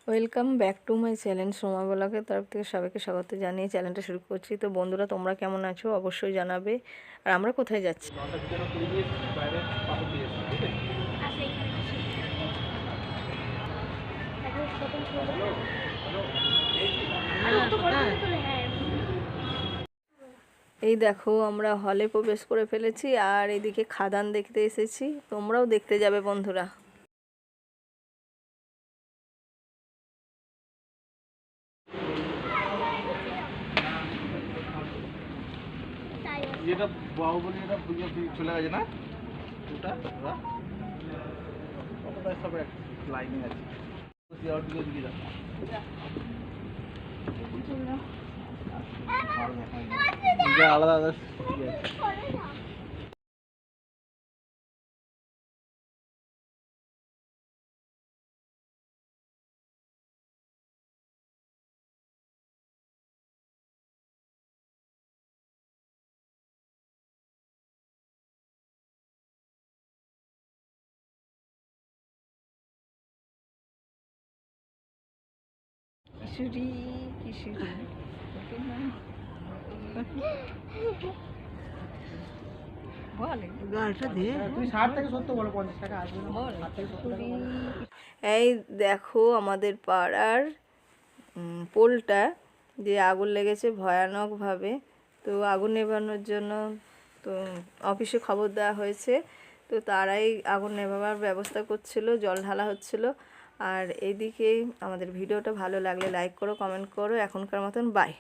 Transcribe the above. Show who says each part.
Speaker 1: Welcome back to my channel Soma ব্লগের তরফ থেকে সবাইকে স্বাগত জানিয়ে চ্যানেলটা শুরু করছি। তো বন্ধুরা, তোমরা কেমন আছো অবশ্যই জানাবে। আর আমরা কোথায় যাচ্ছি? এই দেখো, আমরা হলে প্রবেশ করে ফেলেছি আর এদিকে খাদান দেখতে এসেছি। তোমরাও দেখতে যাবে বন্ধুরা।
Speaker 2: এটা বাহুবলী এটা চলে গেছে না ওটা ওটা সব এক লাইনে আছে আলাদা আলাদা
Speaker 1: কিশোরী কিশোরী এই দেখো, আমাদের পাড়ার পোলটা যে আগুন লেগেছে ভয়ানকভাবে। তো আগুন নেভানোর জন্য তো অফিসে খবর দেওয়া হয়েছে। তো তারাই আগুন নেভাবার ব্যবস্থা করছিল, জল ঢালা হচ্ছিল। আর এইদিকে আমাদের ভিডিওটা ভালো লাগলে লাইক করো, কমেন্ট করো। এখনকার মতন বাই।